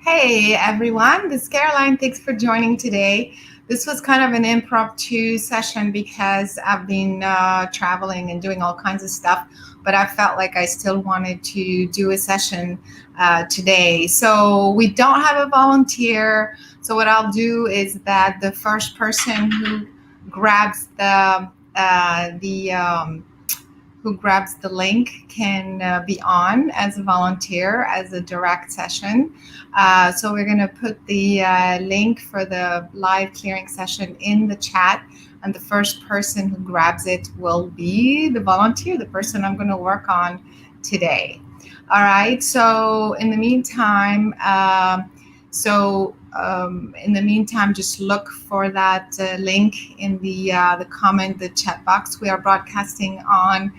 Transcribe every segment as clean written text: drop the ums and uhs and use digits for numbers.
Hey everyone, this is Caroline. Thanks for joining today. This was kind of an impromptu session because I've been traveling and doing all kinds of stuff, but I felt like I still wanted to do a session today. So we don't have a volunteer. So what I'll do is that the first person who grabs the link can be on as a volunteer, as a direct session. So we're going to put the link for the live clearing session in the chat, and the first person who grabs it will be the volunteer, the person I'm going to work on today. All right. So in the meantime, just look for that link in the comment, the chat box. We are broadcasting on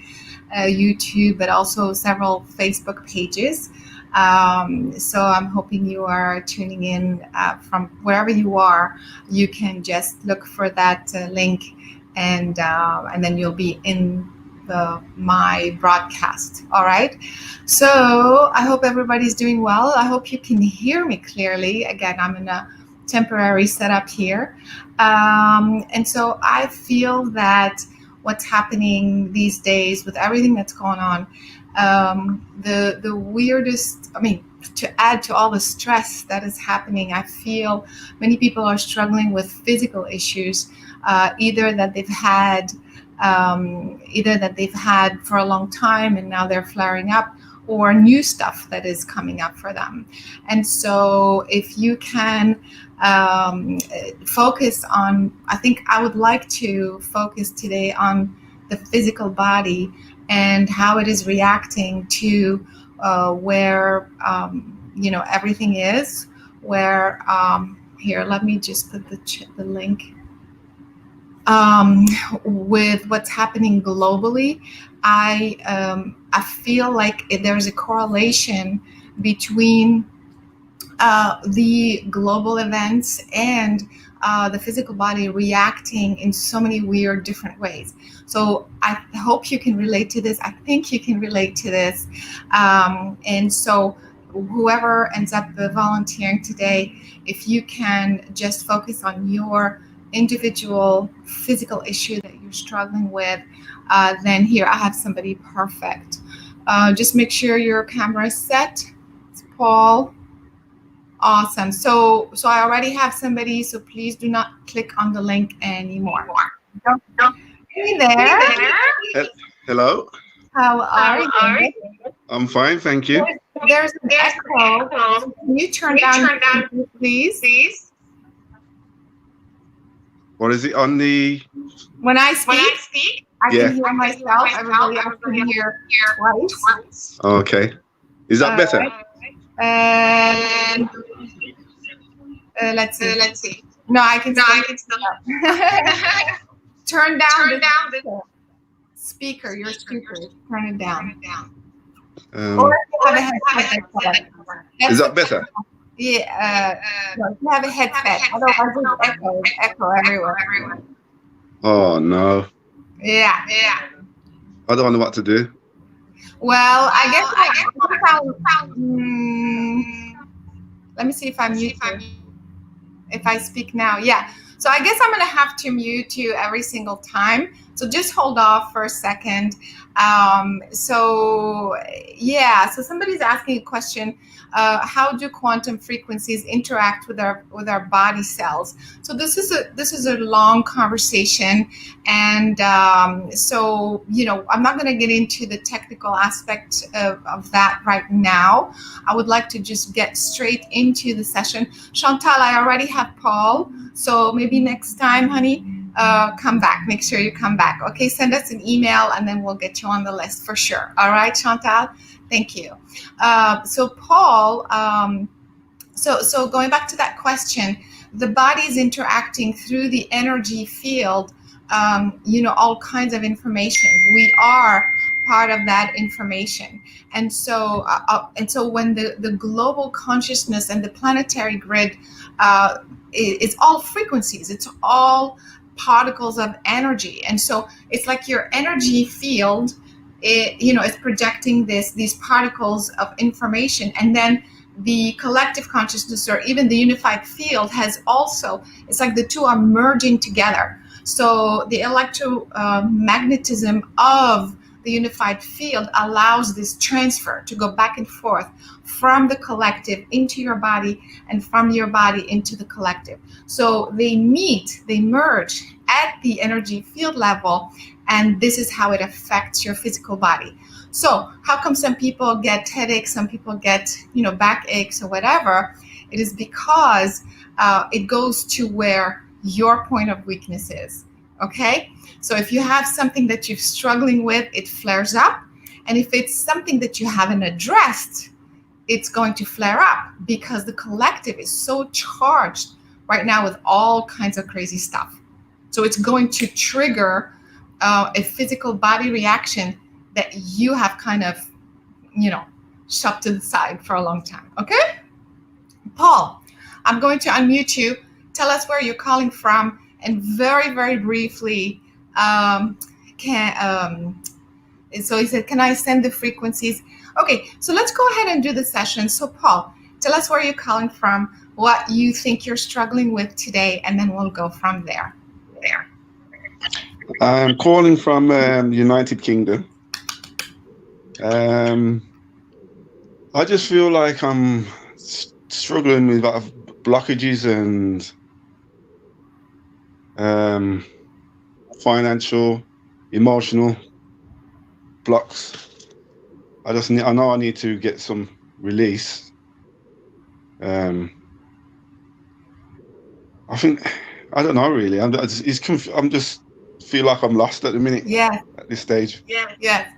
YouTube, but also several Facebook pages. So I'm hoping you are tuning in from wherever you are. You can just look for that link, and then you'll be in my broadcast. All right. So I hope everybody's doing well. I hope you can hear me clearly. Again, I'm in a temporary setup here. And so I feel that what's happening these days with everything that's going on, the weirdest, to add to all the stress that is happening, I feel many people are struggling with physical issues, either that they've had for a long time and now they're flaring up, or new stuff that is coming up for them. And so if you can focus on, I think I would like to focus today on the physical body and how it is reacting to where everything is. Here, let me just put the link. With what's happening globally, I feel like there's a correlation between the global events and the physical body reacting in so many weird different ways. So I hope you can relate to this. I think you can relate to this. And so whoever ends up volunteering today, if you can just focus on your individual physical issue that you're struggling with, then here I have somebody perfect. Just make sure your camera is set. It's Paul. Awesome. So I already have somebody, so please do not click on the link anymore. Hey there. Hello. How are you? I'm fine, thank you. There's an echo. Can you turn down, please? What is it on the... When I speak, I can hear myself. Everybody else can hear twice. Okay. Is that better? And let's see. No, I can still. Turn down the speaker. Your speaker. Turn it down. Or have a headset. Is that better? Yeah. No, you have a headset. Otherwise, it's echo everywhere. Oh no. Yeah. I don't know what to do. Well, I guess let me see if I'm muted. If I speak now, yeah. So I guess I'm going to have to mute you every single time. So just hold off for a second. So somebody's asking a question. How do quantum frequencies interact with our body cells? So this is a long conversation, and so I'm not going to get into the technical aspect of that right now. I would like to just get straight into the session. Chantal, I already have Paul, so maybe next time, honey, come back. Make sure you come back. Okay, send us an email and then we'll get you on the list for sure. All right, Chantal. Thank you. So Paul, so going back to that question, the body is interacting through the energy field, all kinds of information. We are part of that information. And so when the global consciousness and the planetary grid is all frequencies, it's all particles of energy. And so it's like your energy field, it's projecting these particles of information, and then the collective consciousness or even the unified field has also, it's like the two are merging together. So the electromagnetism of the unified field allows this transfer to go back and forth from the collective into your body and from your body into the collective. So they meet, they merge at the energy field level, and this is how it affects your physical body. So how come some people get headaches, some people get, back aches or whatever? It is because it goes to where your point of weakness is. Okay? So if you have something that you're struggling with, it flares up. And if it's something that you haven't addressed, it's going to flare up because the collective is so charged right now with all kinds of crazy stuff. So it's going to trigger a physical body reaction that you have kind of, shoved to the side for a long time. Okay? Paul, I'm going to unmute you. Tell us where you're calling from, and very, very briefly, so he said, can I send the frequencies? Okay, so let's go ahead and do the session. So Paul, tell us where you're calling from, what you think you're struggling with today, and then we'll go from there. I'm calling from United Kingdom. I just feel like I'm struggling with blockages and financial, emotional blocks. I know I need to get some release. I don't know really. I'm just feel like I'm lost at the minute. Yeah. At this stage. Yeah. Yeah.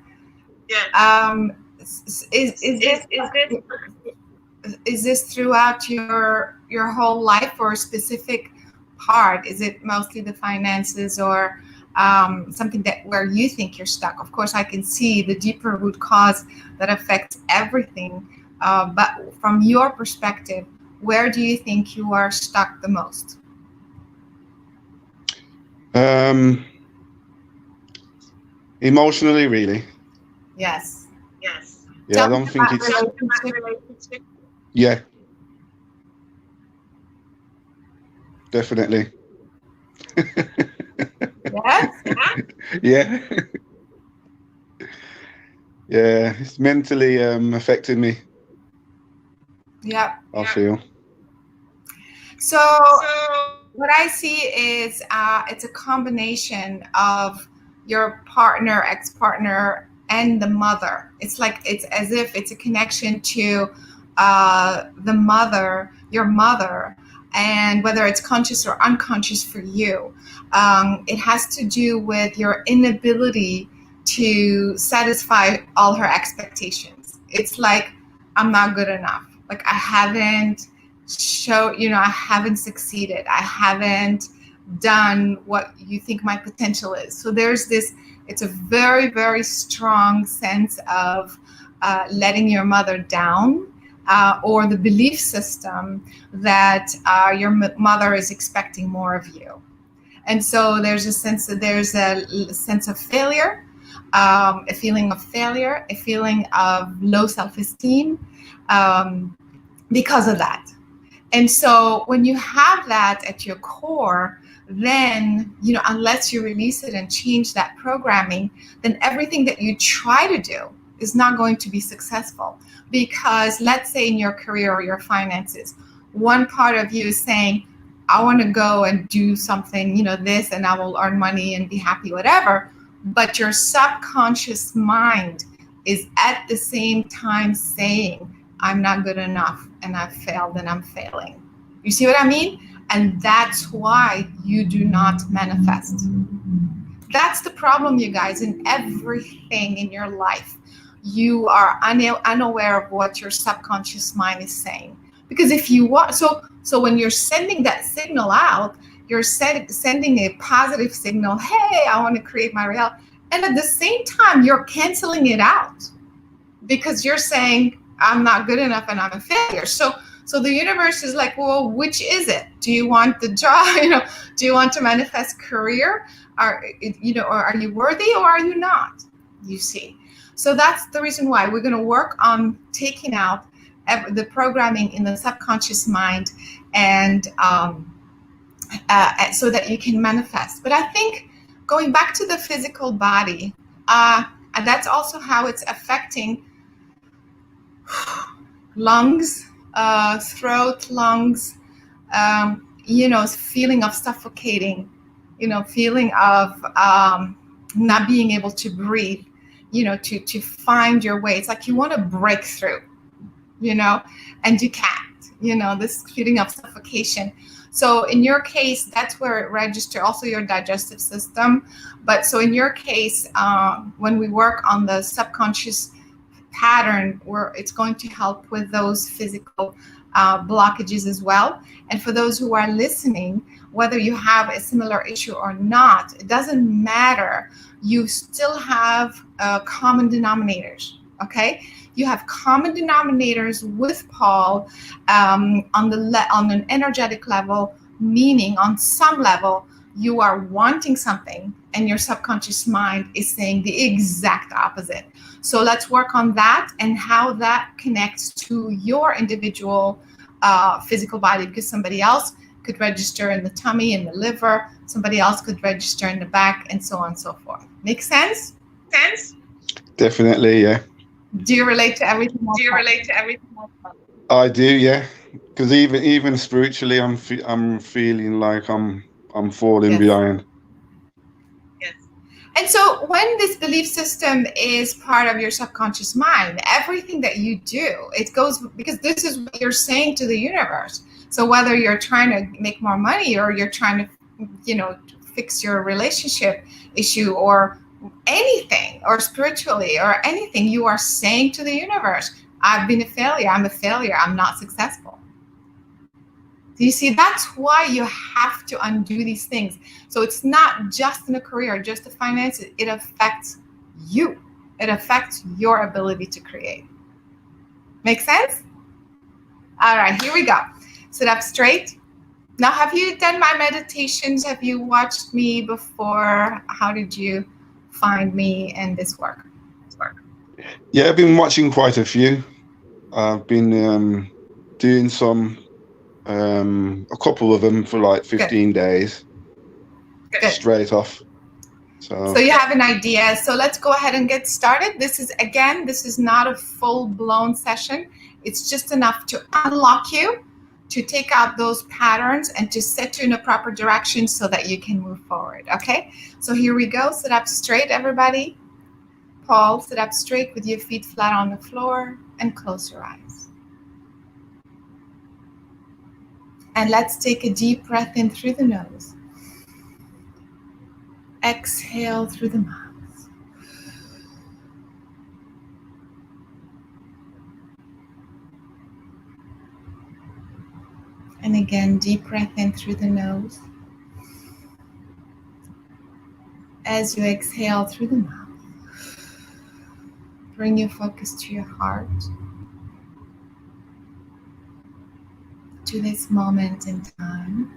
Is this throughout your whole life or a specific part? Is it mostly the finances or something where you think you're stuck? Of course, I can see the deeper root cause that affects everything. But from your perspective, where do you think you are stuck the most? Emotionally, really. Yes. Yeah, I don't think it's. Yeah. Definitely. Yes. Yeah. Yeah, it's mentally affecting me. Yeah. I feel. So what I see is it's a combination of your partner, ex-partner, and the mother. It's like it's as if it's a connection to the mother, your mother, and whether it's conscious or unconscious for you. It has to do with your inability to satisfy all her expectations. It's like, I'm not good enough. Like I haven't I haven't succeeded. I haven't done what you think my potential is. So there's this, it's a very, very strong sense of letting your mother down, or the belief system that your mother is expecting more of you. And so there's a sense of failure, a feeling of failure, a feeling of low self-esteem because of that. And so when you have that at your core, then, unless you release it and change that programming, then everything that you try to do is not going to be successful. Because let's say in your career or your finances, one part of you is saying, I want to go and do something, this, and I will earn money and be happy, whatever. But your subconscious mind is at the same time saying, I'm not good enough, and I've failed, and I'm failing. You see what I mean? And that's why you do not manifest. That's the problem, you guys, in everything in your life. You are unaware of what your subconscious mind is saying. Because if you want, so when you're sending that signal out, you're sending a positive signal, hey, I want to create my reality. And at the same time, you're canceling it out because you're saying, I'm not good enough and I'm a failure. So the universe is like, well, which is it? Do you want the job? Do you want to manifest career? Or are you worthy or are you not? You see. So that's the reason why we're going to work on taking out the programming in the subconscious mind, and so that you can manifest. But I think going back to the physical body, and that's also how it's affecting lungs, throat, lungs, feeling of suffocating, feeling of not being able to breathe, to find your way. It's like you want to break through, and you can't, this feeling of suffocation. So in your case, that's where it registers, also your digestive system. But so in your case, when we work on the subconscious pattern, where it's going to help with those physical blockages as well. And for those who are listening, whether you have a similar issue or not, it doesn't matter. You still have common denominators, okay? You have common denominators with Paul on an energetic level, meaning on some level, you are wanting something and your subconscious mind is saying the exact opposite. So let's work on that and how that connects to your individual physical body, because somebody else could register in the tummy, in the liver, somebody else could register in the back, and so on and so forth. Make sense? Definitely, yeah. Do you relate to everything? I do, yeah. Because even spiritually, I'm feeling like I'm falling behind. And so when this belief system is part of your subconscious mind, everything that you do, it goes, because this is what you're saying to the universe. So whether you're trying to make more money, or you're trying to, fix your relationship issue, or anything, or spiritually, or anything, you are saying to the universe, I've been a failure, I'm a failure, I'm not successful. You see, that's why you have to undo these things. So it's not just in a career, just the finances. It affects you. It affects your ability to create. Make sense? All right, here we go. Sit up straight. Now, have you done my meditations? Have you watched me before? How did you find me and this work? Yeah, I've been watching quite a few. I've been doing a couple of them for like 15 days. Good. Straight off. So you have an idea. So let's go ahead and get started. This is not a full-blown session. It's just enough to unlock you, to take out those patterns, and to set you in a proper direction so that you can move forward, okay? So here we go. Sit up straight, everybody. Paul, sit up straight with your feet flat on the floor and close your eyes. And let's take a deep breath in through the nose. Exhale through the mouth. And again, deep breath in through the nose. As you exhale through the mouth, bring your focus to your heart, to this moment in time.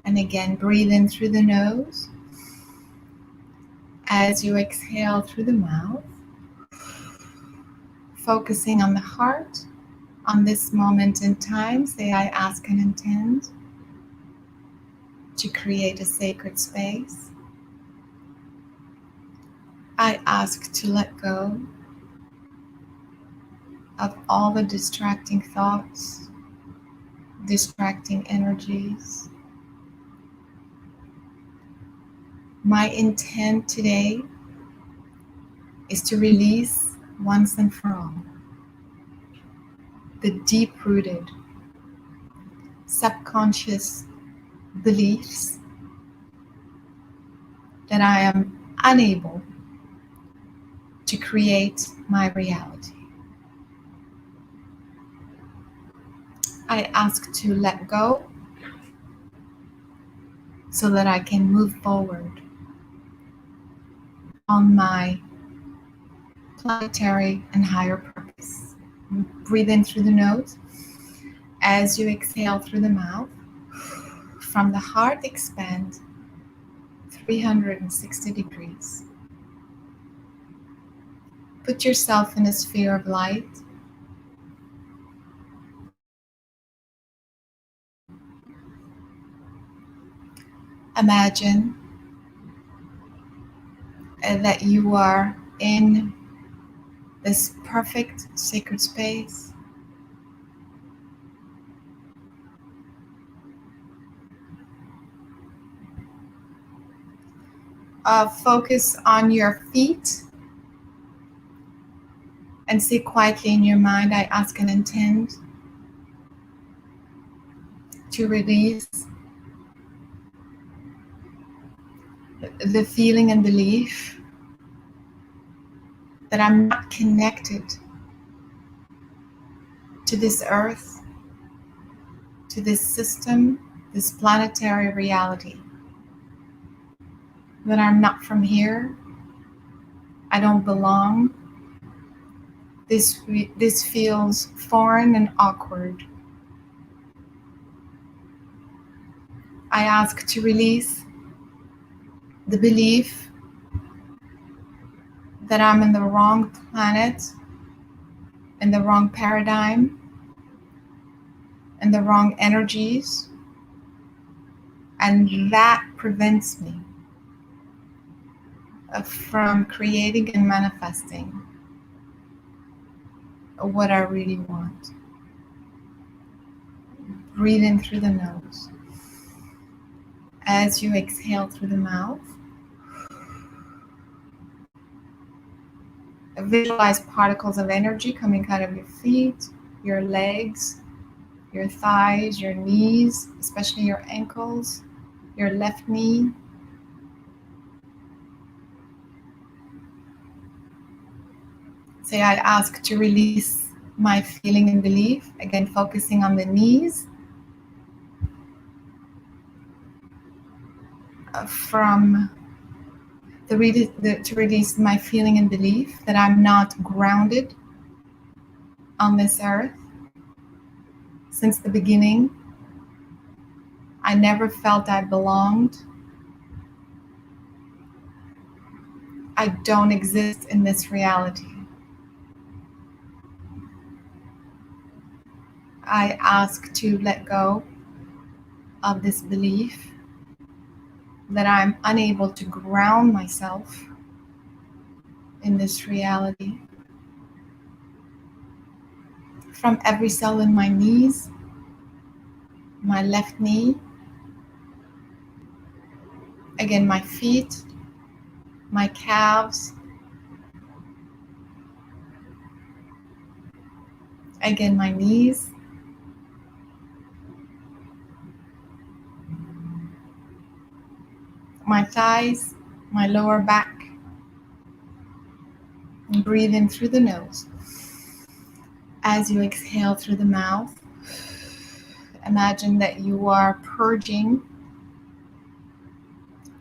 And again, breathe in through the nose. As you exhale through the mouth, focusing on the heart, on this moment in time, say, I ask and intend to create a sacred space. I ask to let go of all the distracting thoughts, distracting energies. My intent today is to release once and for all the deep-rooted subconscious beliefs that I am unable to create my reality. I ask to let go so that I can move forward on my planetary and higher purpose. Breathe in through the nose. As you exhale through the mouth, from the heart expand 360 degrees. Put yourself in a sphere of light. Imagine that you are in this perfect sacred space. Focus on your feet and say quietly in your mind, I ask and intend to release the feeling and belief that I'm not connected to this earth, to this system, this planetary reality. That I'm not from here. I don't belong. This feels foreign and awkward. I ask to release the belief that I'm in the wrong planet, in the wrong paradigm, in the wrong energies, and that prevents me from creating and manifesting what I really want. Breathe in through the nose. As you exhale through the mouth, visualize particles of energy coming out of your feet, your legs, your thighs, your knees, especially your ankles, your left knee. Say, I ask to release my feeling and belief. Again, focusing on the knees. To release my feeling and belief that I'm not grounded on this earth. Since the beginning, I never felt I belonged. I don't exist in this reality. I ask to let go of this belief that I'm unable to ground myself in this reality. From every cell in my knees, my left knee, again my feet, my calves, again my knees, my thighs, my lower back. And breathe in through the nose. As you exhale through the mouth, imagine that you are purging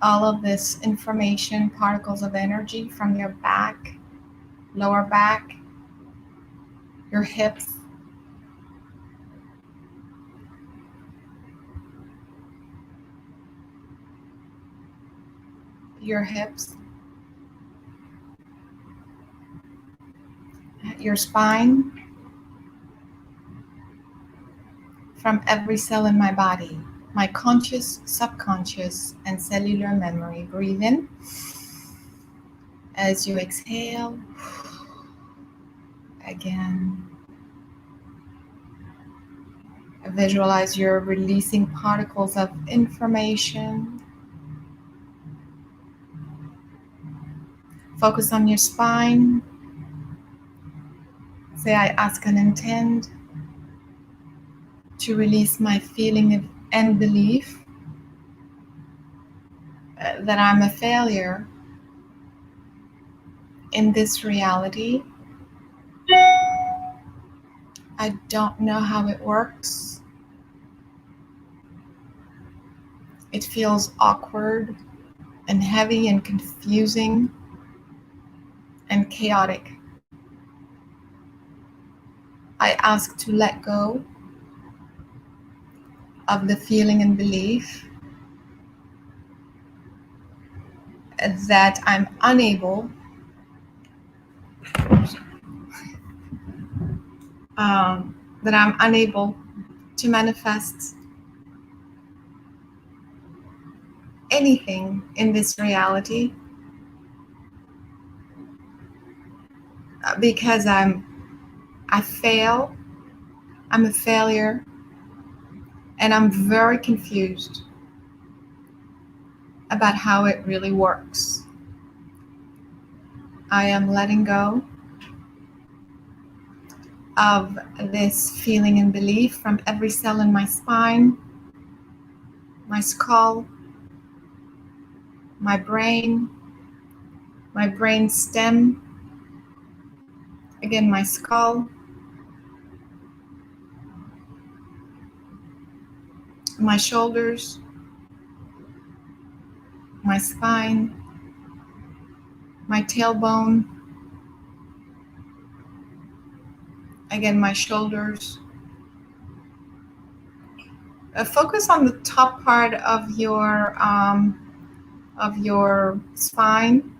all of this information, particles of energy from your back, lower back, your hips, your spine, from every cell in my body, my conscious, subconscious, and cellular memory. Breathe in. As you exhale, again, visualize you're releasing particles of information. Focus on your spine. Say, I ask and intend to release my feeling and belief that I'm a failure in this reality. I don't know how it works. It feels awkward and heavy and confusing and chaotic. I ask to let go of the feeling and belief that I'm unable that I'm unable to manifest anything in this reality because I fail, I'm a failure, and I'm very confused about how it really works. I am letting go of this feeling and belief from every cell in my spine, my skull, my brain stem, again, my skull, my shoulders, my spine, my tailbone, again, my shoulders. Focus on the top part of your spine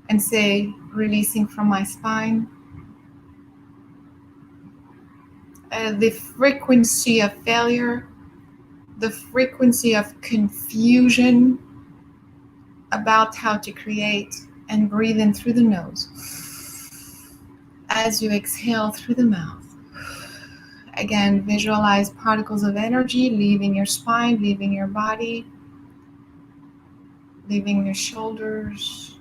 and say, releasing from my spine. The frequency of failure, the frequency of confusion about how to create, and breathe in through the nose as you exhale through the mouth. Again, visualize particles of energy leaving your spine, leaving your body, leaving your shoulders.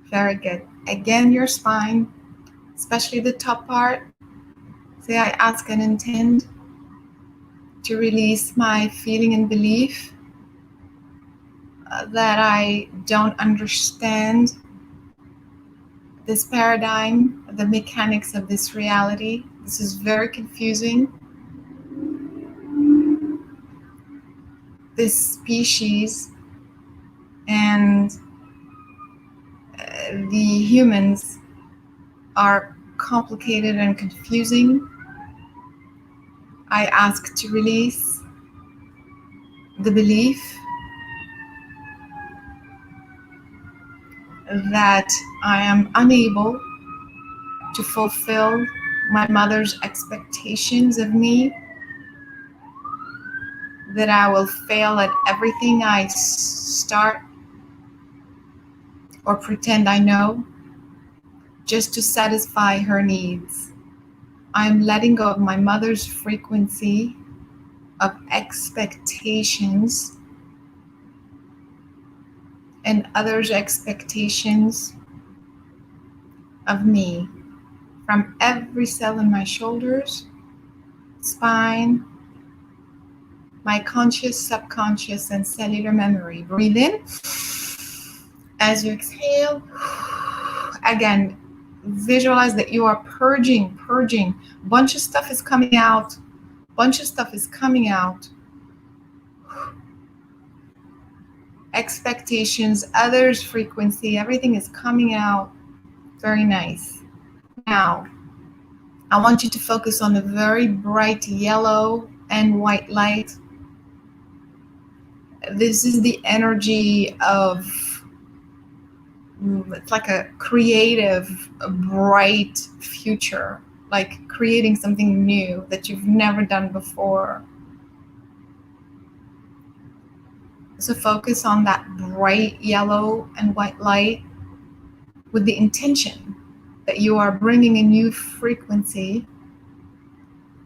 Very good. Again, your spine, especially the top part. Say, I ask and intend to release my feeling and belief that I don't understand this paradigm, the mechanics of this reality. This is very confusing. This species and the humans are complicated and confusing. I ask to release the belief that I am unable to fulfill my mother's expectations of me, that I will fail at everything I start or pretend I know just to satisfy her needs. I am letting go of my mother's frequency of expectations and others' expectations of me from every cell in my shoulders, spine, my conscious, subconscious, and cellular memory. Breathe in as you exhale. Again, visualize that you are purging. Bunch of stuff is coming out. Expectations, others' frequency, everything is coming out. Very nice. Now, I want you to focus on the very bright yellow and white light. This is the energy of, it's like a creative, a bright future, like creating something new that you've never done before. So focus on that bright yellow and white light with the intention that you are bringing a new frequency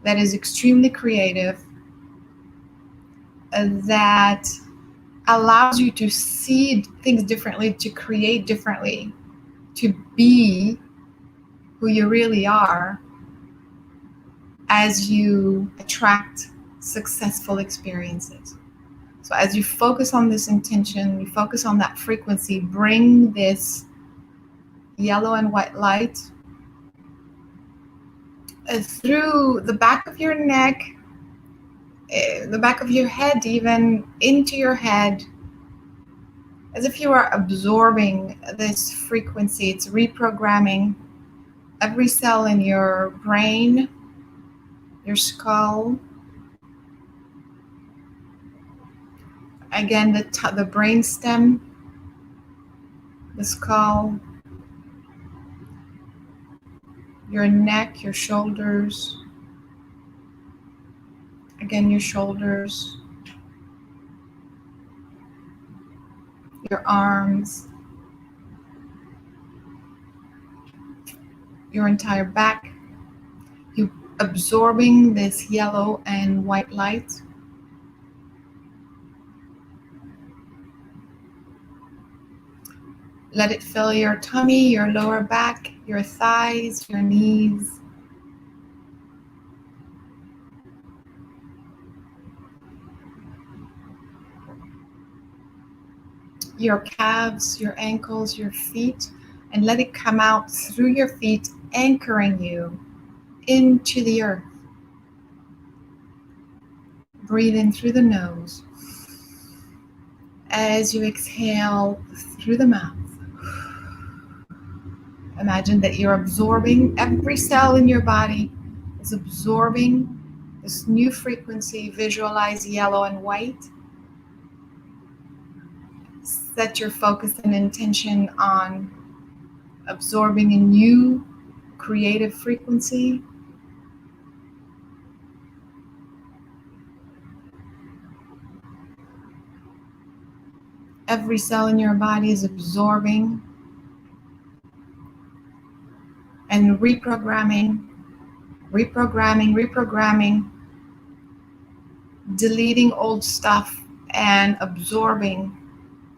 that is extremely creative, that allows you to see things differently, to create differently, to be who you really are as you attract successful experiences. So as you focus on this intention, you focus on that frequency, bring this yellow and white light through the back of your neck, the back of your head, even into your head, as if you are absorbing this frequency. It's reprogramming every cell in your brain, your skull. Again, the brain stem, the skull, your neck, your shoulders. Again, your shoulders, your arms, your entire back. You absorbing this yellow and white light. Let it fill your tummy, your lower back, your thighs, your knees. Your calves, your ankles, your feet, and let it come out through your feet, anchoring you into the earth. Breathe in through the nose. As you exhale through the mouth, imagine that you're absorbing, every cell in your body is absorbing this new frequency. Visualize yellow and white. Set your focus and intention on absorbing a new creative frequency. Every cell in your body is absorbing and reprogramming, deleting old stuff and absorbing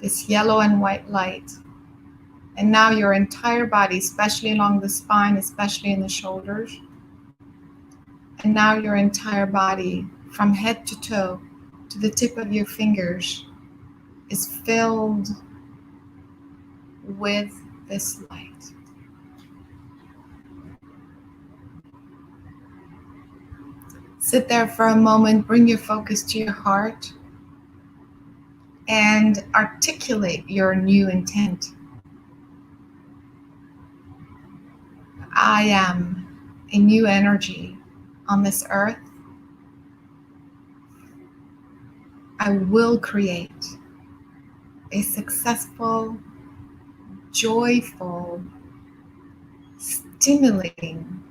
this yellow and white light. And now your entire body, especially along the spine, especially in the shoulders, and now your entire body from head to toe to the tip of your fingers is filled with this light. Sit there for a moment, bring your focus to your heart, and articulate your new intent. I am a new energy on this earth. I will create a successful, joyful, stimulating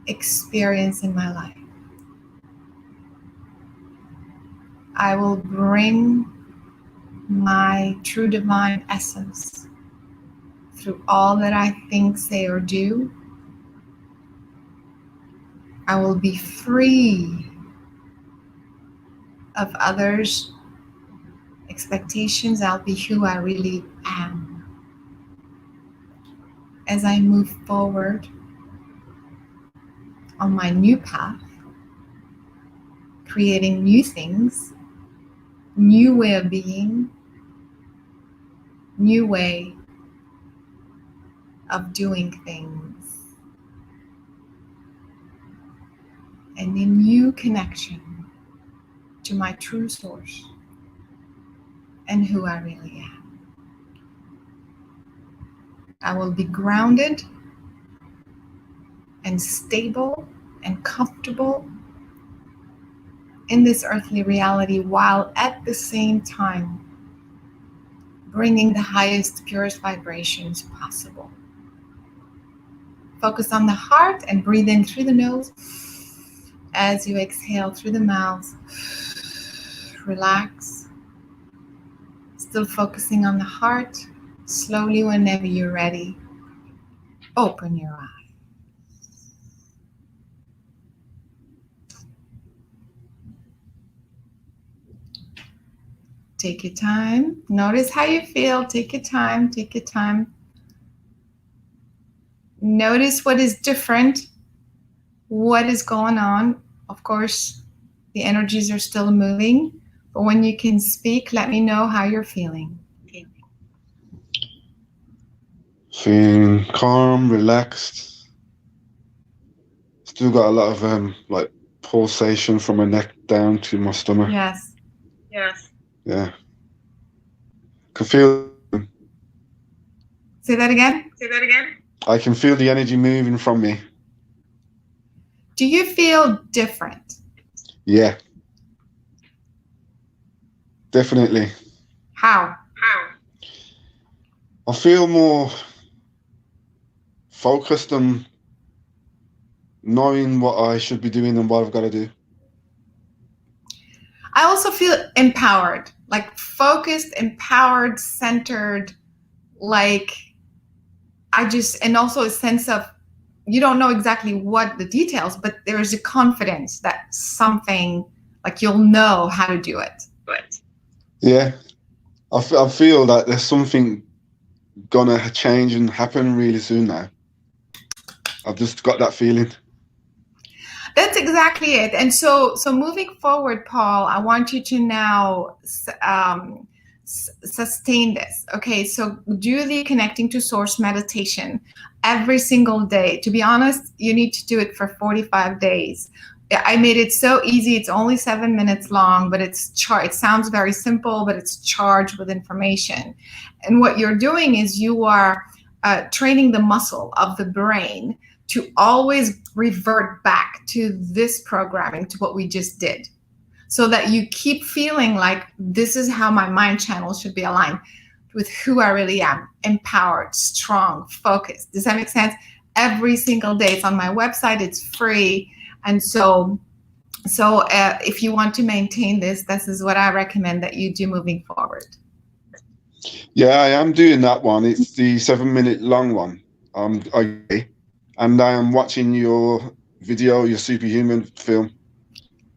experience in my life. I will bring my true divine essence through all that I think, say, or do. I will be free of others' expectations. I'll be who I really am. As I move forward on my new path, creating new things, new way of being, new way of doing things, and a new connection to my true source and who I really am. I will be grounded and stable and comfortable in this earthly reality, while at the same time bringing the highest, purest vibrations possible. Focus on the heart and breathe in through the nose. As you exhale through the mouth, relax. Still focusing on the heart. Slowly, whenever you're ready, open your eyes. Take your time. Notice how you feel. Take your time. Take your time. Notice what is different. What is going on? Of course, the energies are still moving, but when you can speak, let me know how you're feeling. Feeling calm, relaxed. Still got a lot of like pulsation from my neck down to my stomach. Yes. Yeah. Can feel. Say that again. I can feel the energy moving from me. Do you feel different? Yeah, definitely. How? I feel more focused on knowing what I should be doing and what I've got to do. I also feel empowered, like focused, empowered, centered, like and also a sense of, you don't know exactly what the details, but there's a confidence that something, like you'll know how to do it. Yeah, I feel that there's something gonna change and happen really soon now. I've just got that feeling. That's exactly it. And so moving forward, Paul, I want you to now sustain this. Okay, so do the connecting to source meditation every single day. To be honest, you need to do it for 45 days. I made it so easy. It's only 7 minutes long, but it sounds very simple, but it's charged with information. And what you're doing is you are training the muscle of the brain to always revert back to this programming, to what we just did, so that you keep feeling like this is how my mind channel should be aligned with who I really am: empowered, strong, focused. Does that make sense? Every single day. It's on my website. It's free. And so if you want to maintain this is what I recommend that you do moving forward. Yeah, I am doing that one. It's the 7 minute long one. And I am watching your video, your Superhuman film.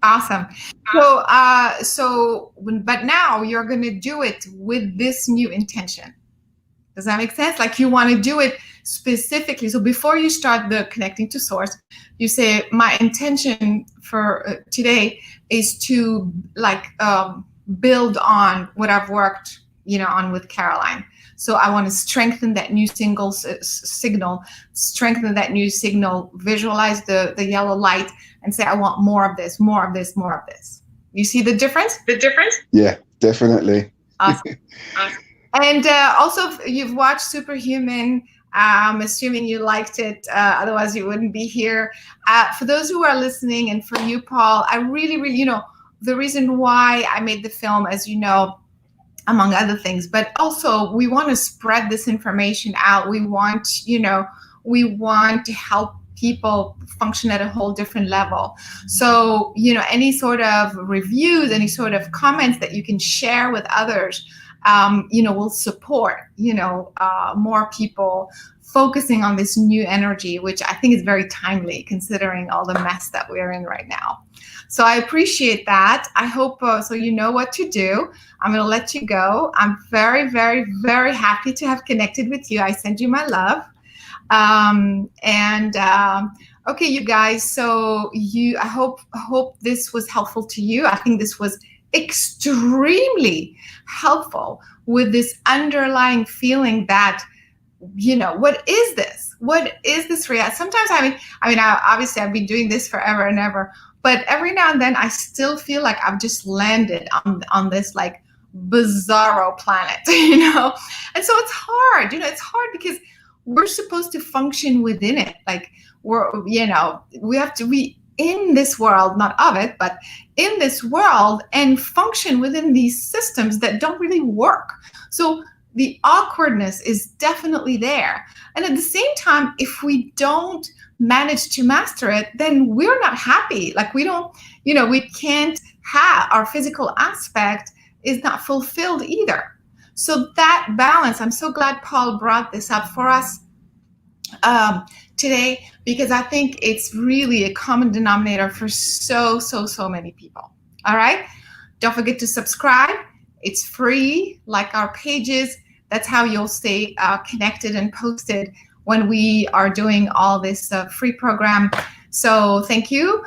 Awesome. But now you're going to do it with this new intention. Does that make sense? Like you want to do it specifically. So before you start the connecting to source, you say, my intention for today is to build on what I've worked, on with Caroline. So I want to strengthen that new signal, visualize the yellow light and say, I want more of this, more of this, more of this. You see the difference? Yeah, definitely. Awesome. And also, you've watched Superhuman. I'm assuming you liked it. Otherwise, you wouldn't be here. For those who are listening, and for you, Paul, I really, really, the reason why I made the film, as you know, among other things, but also we want to spread this information out. We want to help people function at a whole different level. So, any sort of reviews, any sort of comments that you can share with others, will support, more people focusing on this new energy, which I think is very timely considering all the mess that we're in right now. So I appreciate that. I hope so you know what to do. I'm going to let you go. I'm very, very, very happy to have connected with you. I send you my love. Okay, you guys. So I hope this was helpful to you. I think this was extremely helpful with this underlying feeling that, what is this? What is this reality? Sometimes, obviously I've been doing this forever and ever, but every now and then I still feel like I've just landed on this like bizarro planet, And so it's hard, it's hard because we're supposed to function within it. Like we have to be in this world, not of it, but in this world, and function within these systems that don't really work. So the awkwardness is definitely there. And at the same time, if we don't manage to master it, then we're not happy. Like we don't, we can't have our physical aspect is not fulfilled either. So that balance, I'm so glad Paul brought this up for us today, because I think it's really a common denominator for so many people. All right. Don't forget to subscribe. It's free, like our pages. That's how you'll stay connected and posted when we are doing all this free program. So thank you.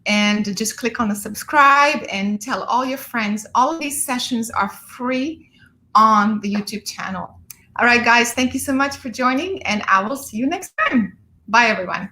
And just click on the subscribe and tell all your friends. All of these sessions are free on the YouTube channel. All right, guys, thank you so much for joining, and I will see you next time. Bye, everyone.